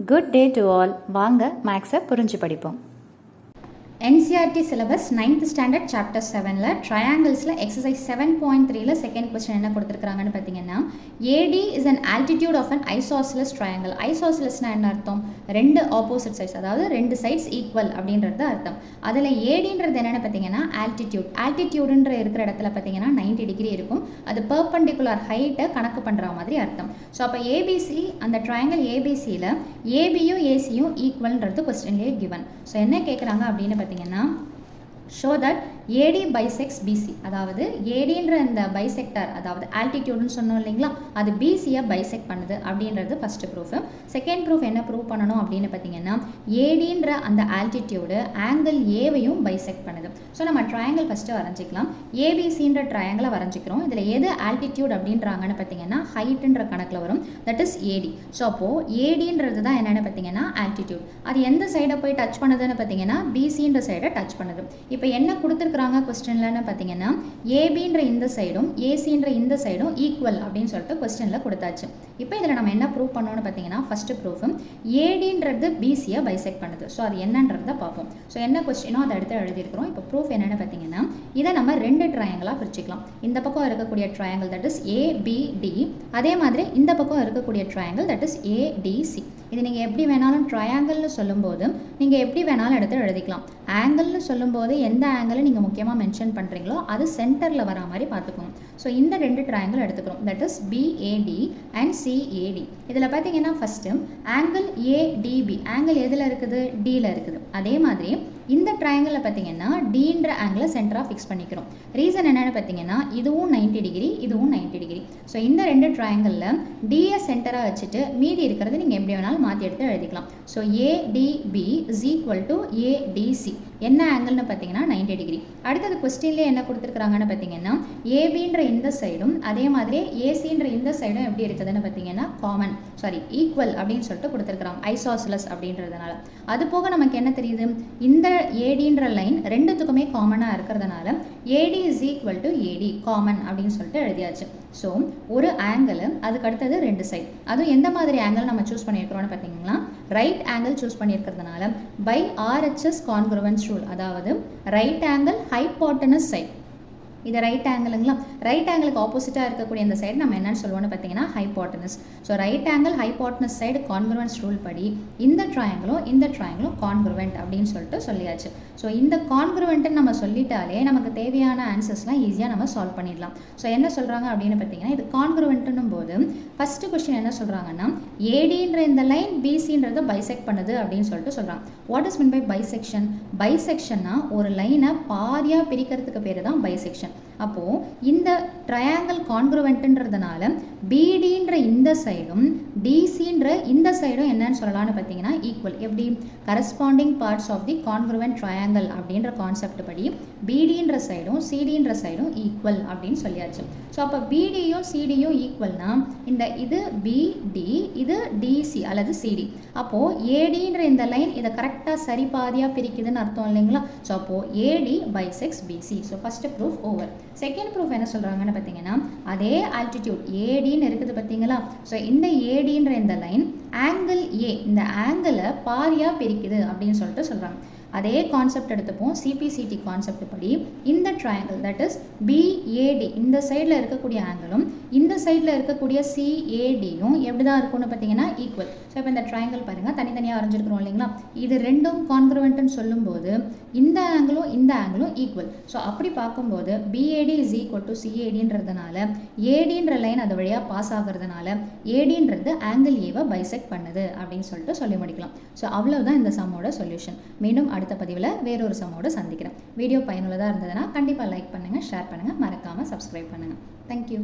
Good day to all. வாங்க மேக்ஸை புரிஞ்சு படிப்போம். NCERT syllabus 9th standard chapter 7ல ட்ரையாங்கிள்ஸில் எக்ஸசைஸ் 7.3ல செகண்ட் கொஸ்டின் என்ன கொடுத்துருக்காங்கன்னு பார்த்தீங்கன்னா, AD is an altitude of an isosceles triangle. ஐசோசலஸ்னால் என்ன அர்த்தம்? ரெண்டு ஆப்போசிட் சைட்ஸ், அதாவது ரெண்டு சைட்ஸ் ஈக்குவல் அப்படின்றது அர்த்தம். அதில் ஏடின்றது என்னென்னு பார்த்தீங்கன்னா ஆல்டிடியூட். ஆல்டிடியூடுன்ற இருக்கிற இடத்துல பார்த்தீங்கன்னா 90 டிகிரி இருக்கும். அது பெர்பெண்டிகுலர் ஹைட்டை கணக்கு பண்ணுற மாதிரி அர்த்தம். ஸோ அப்போ ஏபிசி, அந்த ட்ரையாங்கிள் ஏபிசியில் ஏபியும் ஏசியும் ஈக்குவல்ன்றது கொஸ்டின்லேயே கிவன். ஸோ என்ன கேட்குறாங்க அப்படின்னு பார்த்தீங்கன்னா, show that AD bisects BC. அதாவது ஏடின்ற இந்த பைசெக்டர், அதாவது ஆல்டிடியூட்னு சொன்னோம் இல்லைங்களா, அது பிசியை பைசெக்ட் பண்ணுது அப்படின்றது ஃபர்ஸ்ட் ப்ரூஃப். செகண்ட் ப்ரூஃப் என்ன ப்ரூவ் பண்ணணும் அப்படின்னு பார்த்தீங்கன்னா, ஏடின்ற அந்த ஆல்டிடியூடு ஆங்கிள் ஏவையும் பைசெக்ட் பண்ணுது. ஸோ நம்ம ட்ரையாங்கிள் ஃபஸ்ட்டு வரைஞ்சிக்கலாம். ஏபிசின்ற ட்ரையாங்கிளை வரைஞ்சிக்கிறோம். இதில் எது ஆல்டிடியூட் அப்படின்றாங்கன்னு பார்த்தீங்கன்னா ஹைட்டுன்ற கணக்கில் வரும், தட் இஸ் ஏடி. ஸோ அப்போது ஏடின்றது தான் என்னென்னு பார்த்தீங்கன்னா ஆல்டிடியூட். அது எந்த சைடை போய் டச் பண்ணுதுன்னு பார்த்தீங்கன்னா பிசின்ற சைடை டச் பண்ணுது. இப்போ என்ன கொடுத்துருக்குறாங்க கொஸ்டின்லன்னு பார்த்தீங்கன்னா, ஏபின்ற இந்த சைடும் ஏசின்ற இந்த சைடும் ஈக்குவல் அப்படின்னு சொல்லிட்டு கொஸ்டினில் கொடுத்தாச்சு. இப்போ இதில் நம்ம என்ன ப்ரூவ் பண்ணோன்னு பார்த்தீங்கன்னா, ஃபர்ஸ்ட் ப்ரூஃப் ஏடின்றது பிசியை பைசெக்ட் பண்ணுது. ஸோ அது என்னன்றதை பார்ப்போம். ஸோ என்ன கொஸ்டினோ அதை அடுத்து எழுதியிருக்கிறோம். இப்போ ப்ரூஃப் என்னென்னு பார்த்தீங்கன்னா, இதை நம்ம ரெண்டு ட்ரையாங்கிளாக பிரிச்சுக்கலாம். இந்த பக்கம் இருக்கக்கூடிய ட்ரையாங்கிள் தட் இஸ் ஏபிடி, அதே மாதிரி இந்த பக்கம் இருக்கக்கூடிய ட்ரையாங்கிள் தட் இஸ் ஏடிசி. இது நீங்கள் எப்படி வேணாலும் ட்ரையாங்கிள்னு சொல்லும்போது நீங்கள் எப்படி வேணாலும் எடுத்து எழுதிக்கலாம். ஆங்கிள்னு சொல்லும்போது எந்த ஆங்கிளை நீங்கள் முக்கியமாக மென்ஷன் பண்ணுறீங்களோ அது சென்டரில் வரா மாதிரி பார்த்துக்கோங்க. ஸோ இந்த ரெண்டு ட்ரையாங்கிள் எடுத்துக்கிறோம், that is BAD and CAD. இதில் பார்த்தீங்கன்னா ஃபஸ்ட்டு ஆங்கிள் ஏடிபி, ஆங்கிள் எதில் இருக்குது? டியில் இருக்குது. அதே மாதிரி இந்த ட்ரையாங்கிளில் பார்த்தீங்கன்னா டீன்ற ஆங்கிளை சென்டராக ஃபிக்ஸ் பண்ணிக்கிறோம். ரீசன் என்னென்னு பார்த்தீங்கன்னா, இதுவும் 90 டிகிரி, இதுவும் 90 டிகிரி. ஸோ இந்த ரெண்டு ட்ரையாங்கிளில் டியை சென்டராக வச்சுட்டு மீதி இருக்கிறது நீங்கள் எப்படி வேணாலும் மாற்றி எடுத்து எழுதிக்கலாம். So ATP is equal to ADC. என்ன ஆங்கிள்னு பார்த்தீங்கன்னா 90 டிகிரி. அடுத்தது கொஸ்டின்லேயே என்ன கொடுத்துருக்குறாங்கன்னு பார்த்தீங்கன்னா, ஏபின்ற இந்த சைடும் அதே மாதிரி ஏசின்ற இந்த சைடும் எப்படி இருக்குதுன்னு பார்த்தீங்கன்னா காமன், ஈக்குவல் அப்படின்னு சொல்லிட்டு கொடுத்துருக்குறாங்க ஐசோசலஸ் அப்படின்றதுனால. அது போக நமக்கு என்ன தெரியுது, இந்த ஏடின்ற லைன் ரெண்டுத்துக்குமே காமனாக இருக்கிறதுனால AD is equal to AD common அப்படின்னு சொல்லிட்டு எழுதியாச்சு. ஸோ ஒரு ஆங்கிள், அதுக்கு அடுத்தது ரெண்டு சைட், அதுவும் எந்த மாதிரி ஆங்கிள் நம்ம சூஸ் பண்ணியிருக்கிறோம்னு பார்த்தீங்கன்னா ரைட் ஆங்கிள் சூஸ் பண்ணியிருக்கிறதுனால பை ஆர்ஹெச்எஸ் கான்க்ருவன்ஸ் ரூல், அதாவது ரைட் ஆங்கிள் ஹைபோட்டனஸ் சைட். இது ரைட் ஆங்கிளுங்களா, ரைட் ஆங்கிளுக்கு ஆப்போசிட்டாக இருக்கக்கூடிய இந்த சைடு நம்ம என்னன்னு சொல்லுவோம்னு பார்த்தீங்கன்னா hypotenuse. So right angle hypotenuse side congruence rule படி இந்த ட்ரையாங்கிளும் கான்க்ருவெண்ட் அப்படின்னு சொல்லிட்டு சொல்லியாச்சு. ஸோ இந்த கான்க்ருவெண்ட்டுன்னு நம்ம சொல்லிட்டாலே நமக்கு தேவையான ஆன்சர்ஸ்லாம் ஈஸியாக நம்ம சால்வ் பண்ணிடலாம். ஸோ என்ன சொல்கிறாங்க அப்படின்னு பார்த்தீங்கன்னா, இது கான்க்ருவெண்ட்டுன்னும் போது ஃபஸ்ட்டு கொஸ்டின் என்ன சொல்கிறாங்கன்னா, ஏடின்ற இந்த லைன் பிசின்றதை பைசெக்ட் பண்ணுது அப்படின்னு சொல்லிட்டு சொல்கிறாங்க. What is mean by bisection? பைசெக்ஷன்னா ஒரு லைனை பாதியாக பிரிக்கிறதுக்கு பேர் தான் பைசெக்ஷன். அப்போது இந்த ட்ரையாங்கிள் கான்க்ருவெண்ட்ன்றதுனால பிடின்ற இந்த சைடும் டிசின்ற இந்த சைடும் என்னன்னு சொல்லலாம்னு பார்த்தீங்கன்னா ஈக்குவல். எப்படி? Corresponding parts of the congruent triangle அப்படின்ற கான்செப்ட் படி பிடின்ற சைடும் சிடின்ற சைடும் ஈக்குவல் அப்படின்னு சொல்லியாச்சு. ஸோ அப்போ பிடியும் சிடியும் ஈக்குவல்னா இது பிடி, இது டிசி அல்லது சிடி. அப்போது ஏடின்ற இந்த லைன் இதை கரெக்டாக சரி பாதியாக பிரிக்குதுன்னு அர்த்தம் இல்லைங்களா. ஸோ அப்போது AD bisects BC. So first proof over. Second proof என்ன சொல்கிறாங்கன்னு பார்த்தீங்கன்னா, அதே ஆல்டிடியூட் ஏடின்னு இருக்குது பார்த்தீங்களா. ஸோ இந்த ஏடின்ற இந்த லைன் ஆங்கிள் ஏ, இந்த ஆங்கிளை பாதியாக பிரிக்குது அப்படின்னு சொல்லிட்டு சொல்கிறாங்க. அதே கான்செப்ட் எடுத்துப்போம், சிபிசிடி கான்செப்ட் படி இந்த ட்ரையாங்கிள் தட் இஸ் பிஏடி, இந்த சைடில் இருக்கக்கூடிய ஆங்கிளும் இந்த சைடில் இருக்கக்கூடிய சிஏடியும் எப்படி தான் இருக்கும்னு பார்த்தீங்கன்னா ஈக்குவல். ஸோ இப்போ இந்த ட்ரையாங்கிள் பாருங்கள், தனித்தனியாக வரைஞ்சிருக்கிறோம் இல்லைங்களா. இது ரெண்டும் கான்க்ருவெண்ட்னு சொல்லும்போது இந்த ஆங்கிளும் ஈக்குவல். ஸோ அப்படி பார்க்கும்போது பிஏடி இஸ் ஈக்குவல் டு சிஏடின்றதுனால ஏடின்ற லைன் அது வழியாக பாஸ் ஆகிறதுனால ஏடின்றது ஆங்கிள் ஏவை பைசெக்ட் பண்ணுது அப்படின்னு சொல்லிட்டு சொல்லி முடிக்கலாம். ஸோ அவ்வளவுதான் இந்த சம்மோட சொல்யூஷன். மீண்டும் அடுத்த பதிவில் வேறொரு சம்மோடு சந்திக்கிறேன். வீடியோ பயனுள்ளதாக இருந்ததுன்னா கண்டிப்பாக லைக் பண்ணுங்கள், ஷேர் பண்ணுங்கள், மறக்காமல் சப்ஸ்கிரைப் பண்ணுங்கள். தேங்க்யூ.